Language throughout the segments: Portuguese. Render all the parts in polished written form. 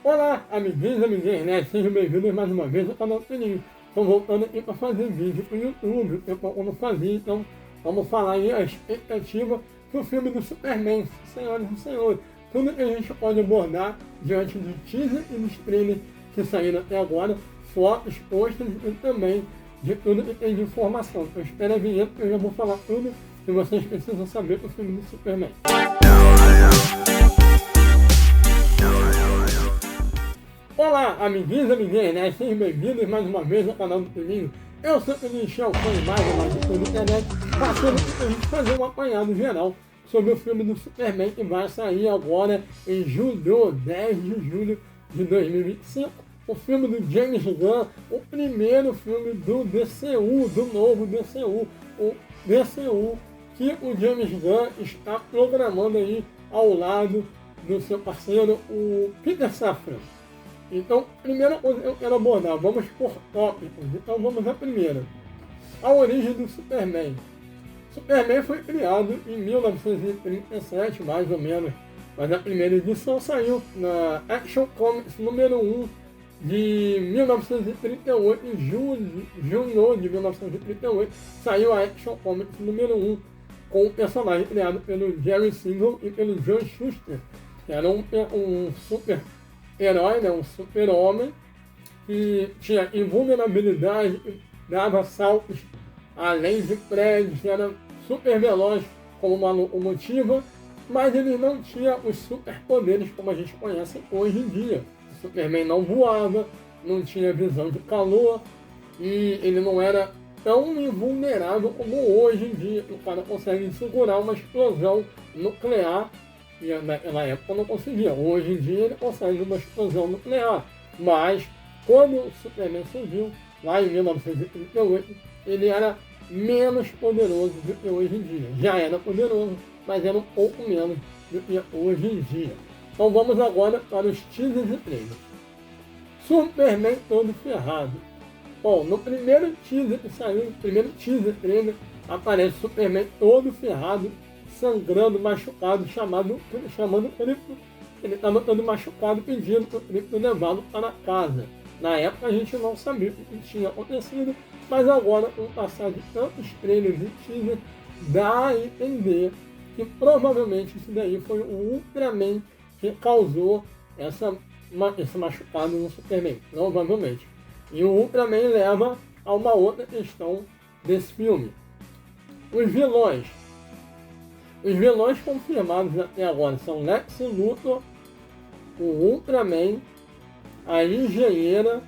Olá, amiguinhos e amiguinhas, né? Sejam bem-vindos mais uma vez ao canal Peninho. Estou voltando aqui para fazer vídeo para o YouTube, eu não fazia, então vamos falar aí a expectativa do filme do Superman, senhoras e senhores. Tudo que a gente pode abordar diante do teaser e dos trailers que saíram até agora, fotos, posters e também de tudo que tem de informação. Então espera a vinheta que eu já vou falar tudo que vocês precisam saber do filme do Superman. Olá, amiguinhos e amiguinhas, né? Sejam bem-vindos mais uma vez ao canal do Peninho. Eu sou o Michel, fã mais de toda a internet, passando aqui pra gente fazer um apanhado geral sobre o filme do Superman que vai sair agora em julho, 10 de julho de 2025. O filme do James Gunn, o primeiro filme do DCU, do novo DCU, o DCU que o James Gunn está programando aí ao lado do seu parceiro, o Peter Safran. Então, primeira coisa que eu quero abordar, vamos por tópicos. Então vamos à primeira. A origem do Superman. Superman foi criado em 1937, mais ou menos, mas a primeira edição saiu na Action Comics número 1 de 1938, em junho de 1938, saiu a Action Comics número 1, com o personagem criado pelo Jerry Siegel e pelo John Schuster, que era um super-herói, né, um super-homem, que tinha invulnerabilidade, dava saltos além de prédios, era super veloz como uma locomotiva, mas ele não tinha os superpoderes como a gente conhece hoje em dia. O Superman não voava, não tinha visão de calor e ele não era tão invulnerável como hoje em dia. O cara consegue segurar uma explosão nuclear e naquela época não conseguia. Hoje em dia ele consegue uma explosão nuclear, mas quando o Superman surgiu, lá em 1938, ele era menos poderoso do que hoje em dia. Já era poderoso, mas era um pouco menos do que hoje em dia. Então vamos agora para os teasers e trailers. Superman todo ferrado. Bom, no primeiro teaser que saiu, no primeiro teaser trailer, aparece Superman todo ferrado, sangrando, machucado, chamando Krypto. Ele estava todo machucado, pedindo para o Krypto levá-lo para casa. Na época a gente não sabia o que tinha acontecido, mas agora, com o passar de tantos trailers e teasers, dá a entender que provavelmente isso daí foi o Ultraman que causou esse machucado no Superman, provavelmente. E o Ultraman leva a uma outra questão desse filme. Os vilões. Os vilões confirmados até agora são Lex Luthor, o Ultraman, a Engenheira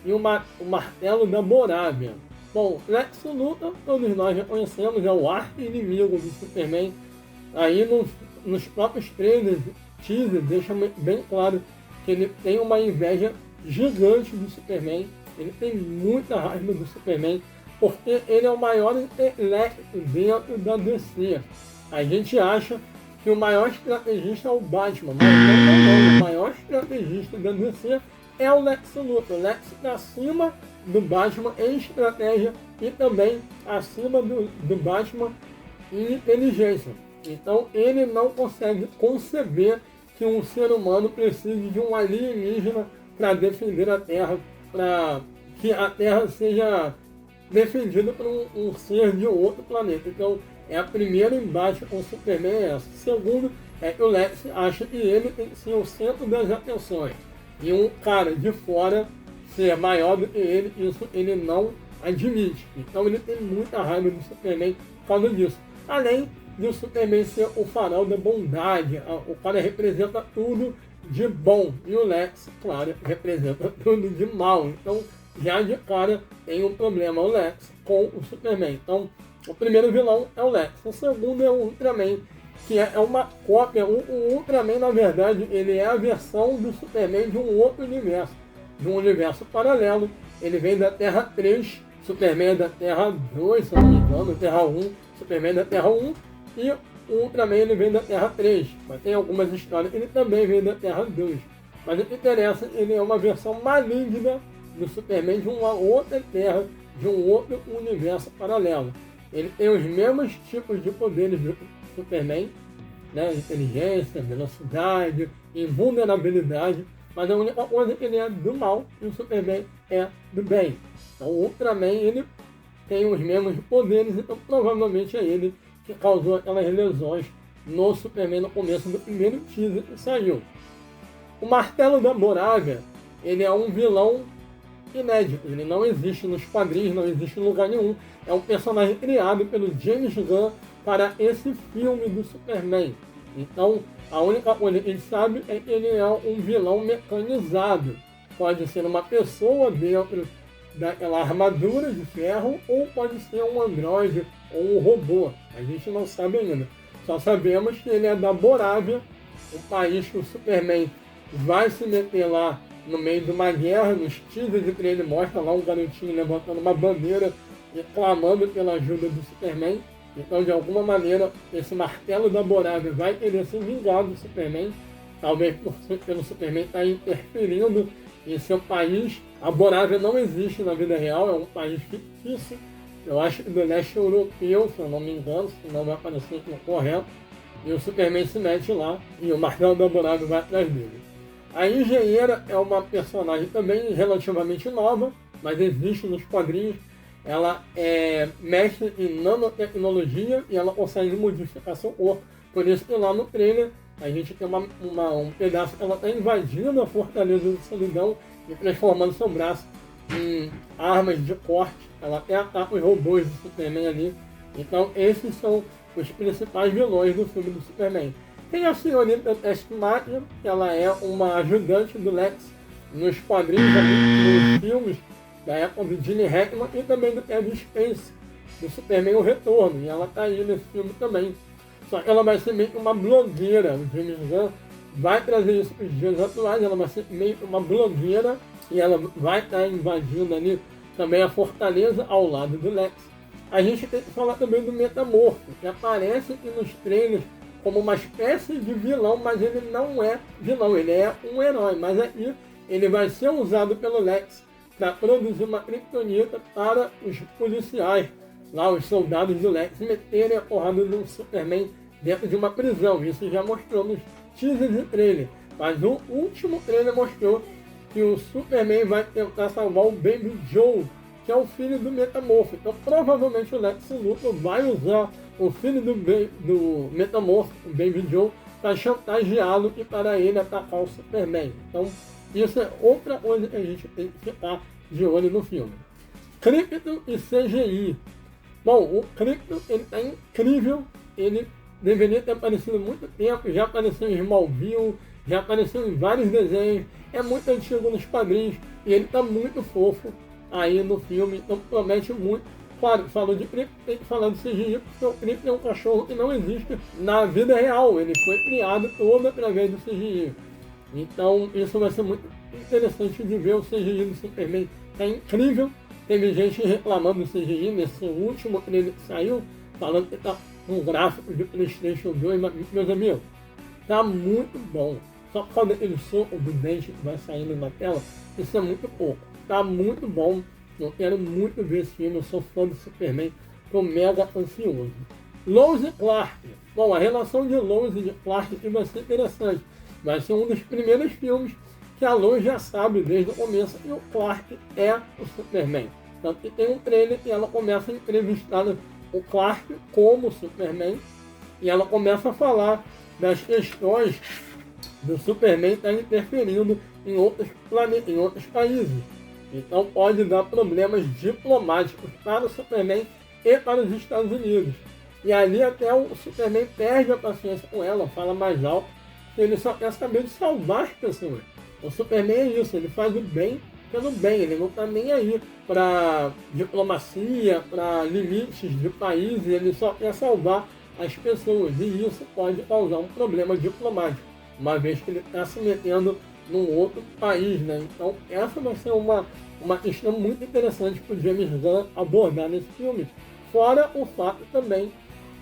e o Martelo da Morávia. Bom, Lex Luthor, todos nós já conhecemos, é o arqui-inimigo do Superman. Aí nos próprios trailers, teaser, deixa bem claro que ele tem uma inveja gigante do Superman. Ele tem muita raiva do Superman, porque ele é o maior intelecto dentro da DC. A gente acha que o maior estrategista é o Batman, mas não. O maior estrategista da DC é o Lex Luthor. O Lex está acima do Batman em estratégia e também acima do Batman em inteligência. Então ele não consegue conceber que um ser humano precise de um alienígena para defender a Terra, para que a Terra seja defendida por um ser de outro planeta. Então é a primeira embate com o Superman é essa. Segundo, é que o Lex acha que ele tem que ser o centro das atenções. E um cara de fora ser maior do que ele, isso ele não admite. Então ele tem muita raiva do Superman por causa disso. Além de o Superman ser o farol da bondade, o cara representa tudo de bom. E o Lex, claro, representa tudo de mal. Então já de cara tem um problema o Lex com o Superman. Então o primeiro vilão é o Lex. O segundo é o Ultraman, que é uma cópia. O Ultraman, na verdade, ele é a versão do Superman de um outro universo, de um universo paralelo. Ele vem da Terra 3, Superman é da Terra 2, se não me engano, Terra 1, Superman é da Terra 1, e o Ultraman ele vem da Terra 3. Mas tem algumas histórias que ele também vem da Terra 2. Mas o que interessa, ele é uma versão maligna do Superman de uma outra Terra, de um outro universo paralelo. Ele tem os mesmos tipos de poderes do Superman, né? Inteligência, velocidade, invulnerabilidade, mas a única coisa é que ele é do mal e o Superman é do bem. Então o Ultraman, ele tem os mesmos poderes, então provavelmente é ele que causou aquelas lesões no Superman no começo do primeiro teaser que saiu. O Martelo da Borávia, ele é um vilão inédito, ele não existe nos quadrinhos, não existe em lugar nenhum. É um personagem criado pelo James Gunn para esse filme do Superman. Então, a única coisa que ele sabe é que ele é um vilão mecanizado. Pode ser uma pessoa dentro daquela armadura de ferro, ou pode ser um androide ou um robô. A gente não sabe ainda. Só sabemos que ele é da Borávia, um país que o Superman vai se meter lá no meio de uma guerra. Nos teasers que ele mostra lá um garotinho levantando uma bandeira e clamando pela ajuda do Superman. Então, de alguma maneira, esse martelo da Borávia vai querer se vingar do Superman. Talvez pelo Superman estar interferindo em seu país. A Borávia não existe na vida real, é um país fictício. Eu acho que do leste europeu, se eu não me engano, se não vai aparecer no correto. E o Superman se mete lá e o martelo da Borávia vai atrás dele. A engenheira é uma personagem também relativamente nova, mas existe nos quadrinhos. Ela é mestre em nanotecnologia e ela consegue modificar seu corpo. Por isso que lá no trailer a gente tem um pedaço que ela está invadindo a Fortaleza de Solidão e transformando seu braço em armas de corte. Ela até ataca os robôs do Superman ali. Então esses são os principais vilões do filme do Superman. Tem a senhorita Taskmaster, que ela é uma ajudante do Lex nos quadrinhos, nos filmes da época do Gene Hackman e também do Kevin Spacey, do Superman O Retorno. E ela está aí nesse filme também. Só que ela vai ser meio que uma blogueira. O James Gunn vai trazer isso para os dias atuais. Ela vai ser meio que uma blogueira e ela vai estar invadindo ali também a Fortaleza ao lado do Lex. A gente tem que falar também do Metamorfo, que aparece aqui nos trailers como uma espécie de vilão, mas ele não é vilão, ele é um herói. Mas aqui ele vai ser usado pelo Lex para produzir uma criptonita para os policiais, lá os soldados do Lex, meterem a porrada do Superman dentro de uma prisão. Isso já mostrou nos teasers e trailer. Mas o último trailer mostrou que o Superman vai tentar salvar o Baby Joe, que é o filho do Metamorfo. Então provavelmente o Lex Luthor vai usar o filho do Metamorfo, o Baby Joe, para chantageá-lo e para ele atacar o Superman. Então isso é outra coisa que a gente tem que ficar de olho no filme. Krypton e CGI. Bom, o Krypton ele tá incrível, ele deveria ter aparecido há muito tempo, já apareceu em Smallville, já apareceu em vários desenhos, é muito antigo nos quadrinhos e ele tá muito fofo aí no filme, então promete muito. Claro, falou de Krypton, tem que falar do CGI, porque o Krypton é um cachorro que não existe na vida real, ele foi criado todo através do CGI. Então isso vai ser muito interessante de ver. O CGI do Superman tá incrível. Teve gente reclamando do CGI nesse último trailer que saiu, falando que tá um gráfico de PlayStation 2, mas, meus amigos, tá muito bom. Só por causa daquele soco do dente que vai saindo na tela, isso é muito pouco. Tá muito bom. Eu quero muito ver esse filme, eu sou fã do Superman, tô mega ansioso. Lois e Clark. Bom, a relação de Lois e de Clark aqui vai ser interessante. Vai ser um dos primeiros filmes que a Lois já sabe desde o começo que o Clark é o Superman. Tanto que tem um trailer que ela começa a entrevistar o Clark como Superman e ela começa a falar das questões do Superman estar interferindo em outros planetas, em outros países. Então pode dar problemas diplomáticos para o Superman e para os Estados Unidos. E ali até o Superman perde a paciência com ela, fala mais alto, que ele só quer saber de salvar as pessoas. O Superman é isso, ele faz o bem pelo bem, ele não está nem aí para diplomacia, para limites de países, ele só quer salvar as pessoas. E isso pode causar um problema diplomático, uma vez que ele está se metendo num outro país, né? Então essa vai ser uma questão muito interessante para o James Gunn abordar nesse filme. Fora o fato também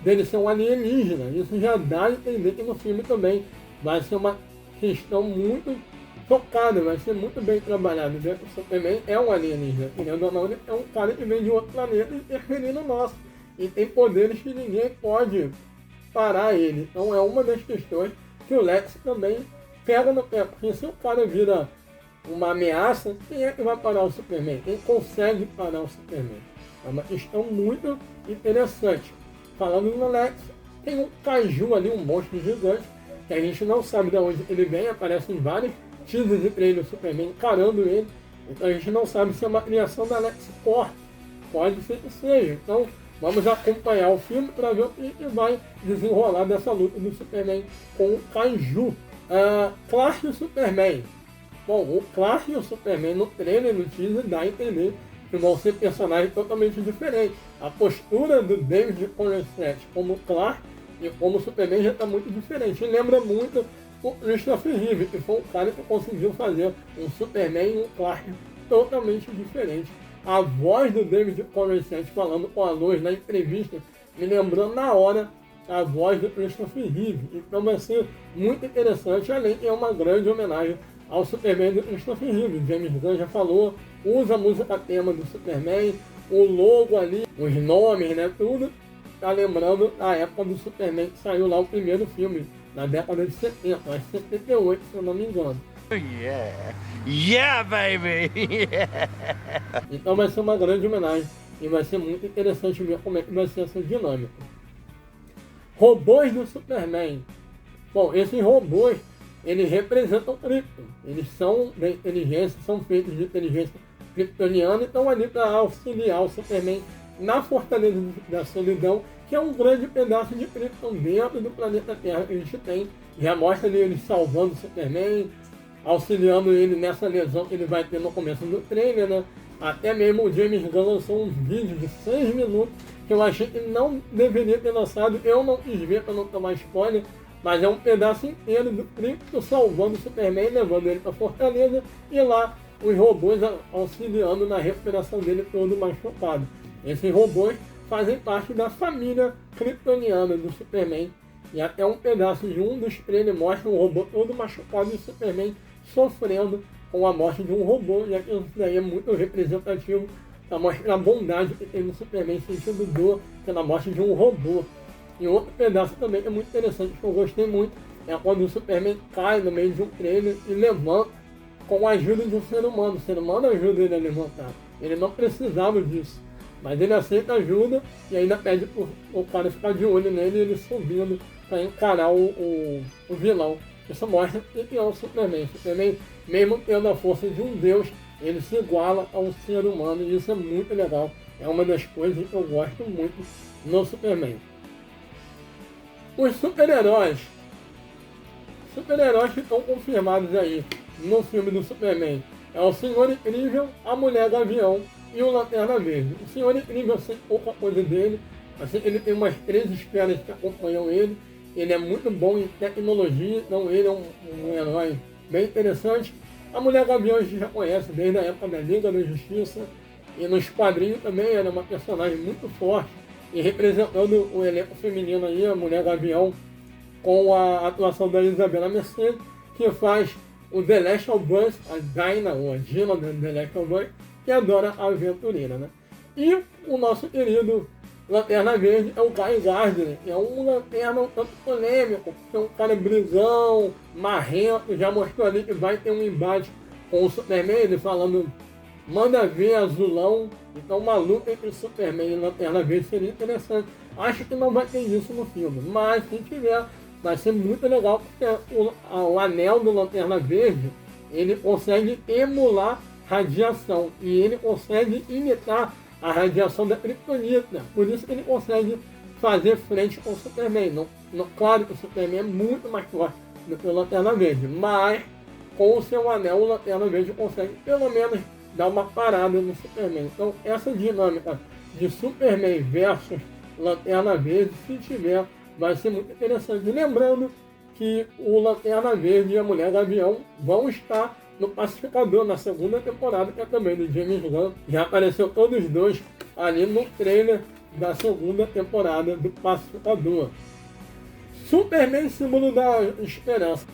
dele ser um alienígena, isso já dá a entender que no filme também vai ser uma questão muito focada, vai ser muito bem trabalhado. O Superman é um alienígena, querendo ou não, ele é um cara que vem de outro planeta interferindo no nosso. E tem poderes que ninguém pode parar ele. Então é uma das questões que o Lex também pega no pé, porque se o cara vira uma ameaça, quem é que vai parar o Superman? Quem consegue parar o Superman? É uma questão muito interessante. Falando no Lex, tem um kaiju ali, um monstro gigante, que a gente não sabe de onde ele vem, aparece em vários teasers de trailer do Superman encarando ele, então a gente não sabe se é uma criação da LexCorp, pode ser que seja. Então vamos acompanhar o filme para ver o que vai desenrolar dessa luta do Superman com o kaiju. Clark e o Superman. Bom, o Clark e o Superman no trailer, no teaser, dá a entender que vão ser personagens totalmente diferentes. A postura do David Cronenberg como Clark e como Superman já está muito diferente. Lembra muito o Christopher Reeve, que foi um cara que conseguiu fazer um Superman e um Clark totalmente diferentes. A voz do David Cronenberg falando com a Lois na entrevista me lembrando na hora a voz do Christopher Reeve. Então vai ser muito interessante, além que é uma grande homenagem ao Superman do Christopher Reeve. James Gunn já falou, usa a música tema do Superman, o logo ali, os nomes, né, tudo tá lembrando a época do Superman que saiu lá o primeiro filme, na década de 70, acho que 78, se eu não me engano. Yeah! Yeah, baby! Yeah! Então vai ser uma grande homenagem e vai ser muito interessante ver como é que vai ser essa dinâmica. Robôs do Superman. Bom, esses robôs, eles representam Krypton. Eles são da inteligência, são feitos de inteligência kryptoniana e estão ali para auxiliar o Superman na Fortaleza da Solidão, que é um grande pedaço de Krypton dentro do planeta Terra que a gente tem. Já mostra ali ele salvando o Superman, auxiliando ele nessa lesão que ele vai ter no começo do trailer, né? Até mesmo o James Gunn lançou um vídeo de 6 minutos que eu achei que não deveria ter lançado. Eu não quis ver para não tomar spoiler, mas é um pedaço inteiro do Krypton salvando o Superman, levando ele para Fortaleza, e lá os robôs auxiliando na recuperação dele todo machucado. Esses robôs fazem parte da família kryptoniana do Superman, e até um pedaço de um dos trailers mostra um robô todo machucado e o Superman sofrendo com a morte de um robô, já que isso daí é muito representativo para mostrar a bondade que tem no Superman, sentindo dor pela morte de um robô. E outro pedaço também que é muito interessante, que eu gostei muito, é quando o Superman cai no meio de um trailer e levanta com a ajuda de um ser humano. O ser humano ajuda ele a levantar. Ele não precisava disso, mas ele aceita ajuda e ainda pede o cara ficar de olho nele e ele subindo para encarar o vilão. Isso mostra que é o Superman. O Superman, mesmo tendo a força de um deus, ele se iguala a um ser humano e isso é muito legal. É uma das coisas que eu gosto muito no Superman. Os super-heróis. Super-heróis que estão confirmados aí no filme do Superman é o Senhor Incrível, a Mulher Gavião e o Lanterna Verde. O Senhor Incrível, eu sei pouca coisa dele, mas ele tem umas 3 esferas que acompanham ele. Ele é muito bom em tecnologia, então ele é um herói bem interessante. A Mulher Gavião a gente já conhece desde a época da Liga da Justiça, e nos quadrinhos também ela é uma personagem muito forte, e representando o elenco feminino aí, a Mulher Gavião, com a atuação da Isabela Mercedes, que faz o The Last of Us, a Dinah, ou a Dina do The Last of Us, que adora a aventureira, né? E o nosso querido Lanterna Verde é o Guy Gardner, que é um lanterna um tanto polêmico, que é um cara brisão, marrento, já mostrou ali que vai ter um embate com o Superman, ele falando, manda ver azulão, então uma luta entre Superman e Lanterna Verde seria interessante. Acho que não vai ter isso no filme, mas se tiver, vai ser muito legal, porque o anel do Lanterna Verde, ele consegue emular radiação, e ele consegue imitar a radiação da Kryptonita, por isso que ele consegue fazer frente com o Superman. Claro que o Superman é muito mais forte do que o Lanterna Verde, mas com o seu anel o Lanterna Verde consegue pelo menos dar uma parada no Superman. Então essa dinâmica de Superman versus Lanterna Verde, se tiver, vai ser muito interessante. Lembrando que o Lanterna Verde e a Mulher Gavião vão estar no Pacificador, na segunda temporada, que é também do James Gunn. Já apareceu todos os dois ali no trailer da segunda temporada do Pacificador. Superman, símbolo da esperança.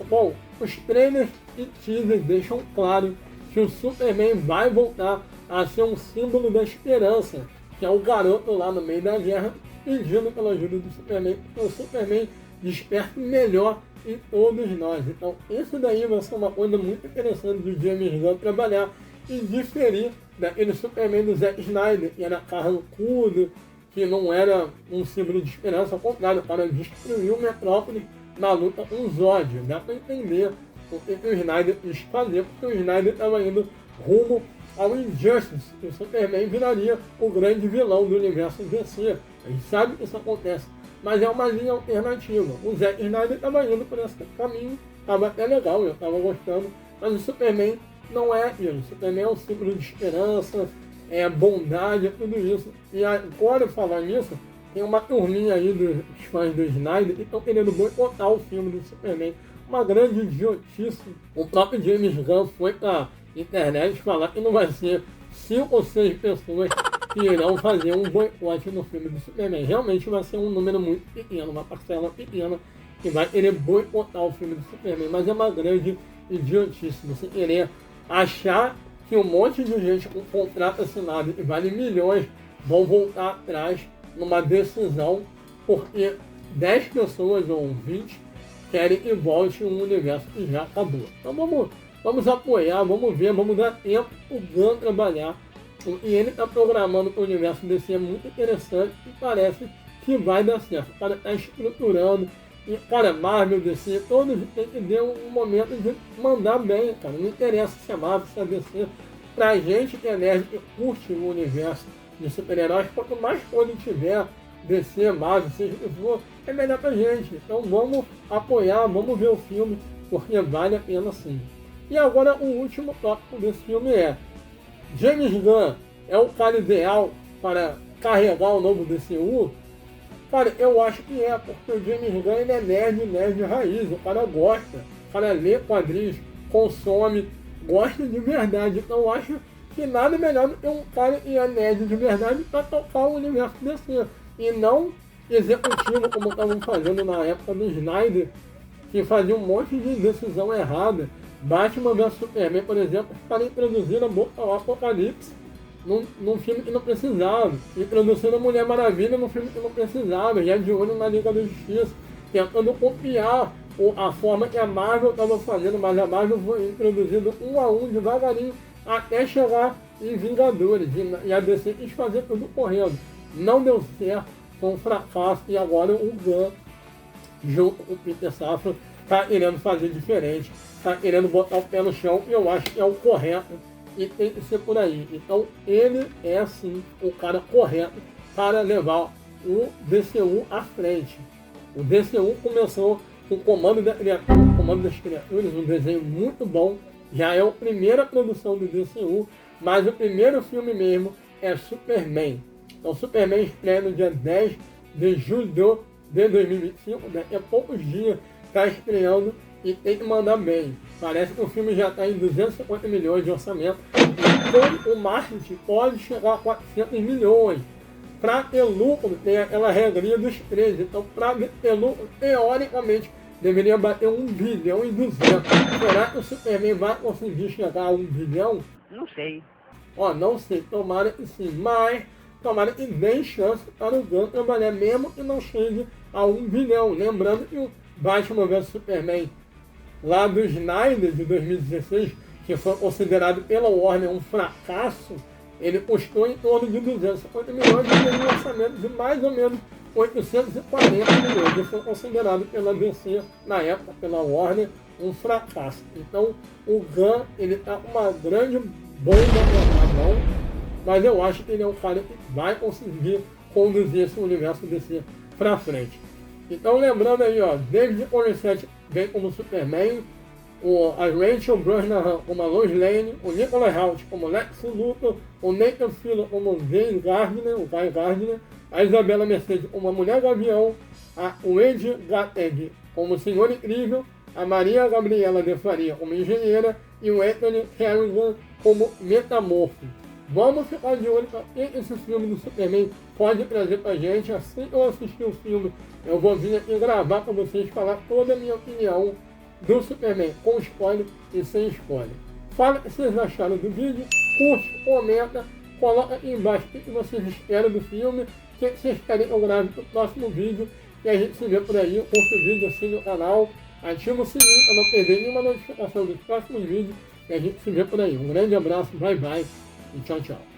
Bom, os trailers e teasers deixam claro que o Superman vai voltar a ser um símbolo da esperança, que é o garoto lá no meio da guerra pedindo pela ajuda do Superman, porque o Superman desperta melhor em todos nós. Então, isso daí vai ser uma coisa muito interessante do James Gunn trabalhar e diferir daquele Superman do Zack Snyder, que era carrancudo, que não era um símbolo de esperança, ao contrário, o cara destruiu Metrópole na luta com o Zod. Dá pra entender o que o Snyder quis fazer, porque o Snyder estava indo rumo ao Injustice, que o Superman viraria o grande vilão do universo DC. A gente sabe que isso acontece, mas é uma linha alternativa. O Zack Snyder estava indo por esse caminho, estava até legal, eu estava gostando, mas o Superman não é aquilo. O Superman é um símbolo de esperança, é bondade, é tudo isso. E agora, falar nisso, tem uma turminha aí dos fãs do Snyder que estão querendo boicotar o filme do Superman. Uma grande idiotice. O próprio James Gunn foi pra internet falar que não vai ser 5 ou 6 pessoas que irão fazer um boicote no filme do Superman. Realmente vai ser um número muito pequeno, uma parcela pequena que vai querer boicotar o filme do Superman. Mas é uma grande idiotice você querer achar que um monte de gente com contrato assinado e vale milhões vão voltar atrás numa decisão porque 10 pessoas ou 20 querem que volte um universo que já acabou. Então vamos apoiar, vamos ver, vamos dar tempo para o Gunn trabalhar. E ele está programando o universo DC, é muito interessante e parece que vai dar certo. O cara está estruturando. E, cara, Marvel, DC, todos têm que ter um momento de mandar bem, cara. Não interessa se é Marvel, se é DC. Pra gente que é nerd e curte o universo de super-heróis, quanto mais coisa tiver, DC, Marvel, seja o que for, é melhor pra gente. Então vamos apoiar, vamos ver o filme, porque vale a pena sim. E agora o último tópico desse filme é: James Gunn é o cara ideal para carregar o novo DCU? Cara, eu acho que é, porque o James Gunn ele é nerd raiz, o cara gosta, o cara lê quadrinhos, consome, gosta de verdade. Então eu acho que nada melhor do que um cara que é nerd de verdade para tocar o universo DC. E não executivo como estavam fazendo na época do Snyder, que fazia um monte de decisão errada. Batman vs Superman, por exemplo, para introduzir o Apocalipse num filme que não precisava, introduzindo a Mulher Maravilha num filme que não precisava, já de olho na Liga da Justiça, tentando copiar a forma que a Marvel estava fazendo, mas a Marvel foi introduzindo um a um, devagarinho, até chegar em Vingadores, e a DC quis fazer tudo correndo. Não deu certo, foi um fracasso, e agora o Gunn, junto com o Peter Safran, está querendo fazer diferente, está querendo botar o pé no chão, e eu acho que é o correto, e tem que ser por aí. Então ele é sim o cara correto para levar o DCU à frente. O DCU começou com o Comando das Criaturas, um desenho muito bom, já é a primeira produção do DCU, mas o primeiro filme mesmo é Superman. Então Superman estreia no dia 10 de julho de 2025, daqui a poucos dias está estreando e tem que mandar bem. Parece que o filme já está em 250 milhões de orçamento. Então o marketing pode chegar a 400 milhões. Para ter lucro, tem aquela regrinha dos 13. Então, para ter lucro, teoricamente, deveria bater 1 bilhão e 200. Será que o Superman vai conseguir chegar a 1 bilhão? Não sei. Ó, não sei. Tomara que sim. Mas, tomara que dê chance para o Gunn trabalhar, mesmo que não chegue a 1 bilhão. Lembrando que o Batman vs Superman, lá do Snyder, de 2016, que foi considerado pela Warner um fracasso, ele custou em torno de 250 milhões e teve um orçamento de mais ou menos 840 milhões. Ele foi considerado pela DC, na época, pela Warner, um fracasso. Então, o Gunn, ele está com uma grande bomba na mão, mas eu acho que ele é um cara que vai conseguir conduzir esse universo DC para frente. Então, lembrando aí, ó, David Cronenberg vem como Superman, a Rachel Brosnahan como a Lois Lane, o Nicholas Hoult como Lex Luthor, o Nathan Fillion como o Guy Gardner, a Isabela Mercedes como a Mulher Gavião, o Wade Gattegg como o Senhor Incrível, a Maria Gabriela de Faria como engenheira e o Anthony Carrigan como Metamorfo. Vamos ficar de olho para que esse filme do Superman pode trazer pra gente. Assim que eu assistir o filme, eu vou vir aqui gravar para vocês, falar toda a minha opinião do Superman, com spoiler e sem spoiler. Fala o que vocês acharam do vídeo, curte, comenta, coloca aqui embaixo o que vocês esperam do filme, o que vocês querem que eu grave no próximo vídeo, e a gente se vê por aí. Curte o vídeo, assine o canal, ativa o sininho para não perder nenhuma notificação dos próximos vídeos e a gente se vê por aí. Um grande abraço, bye bye e tchau, tchau.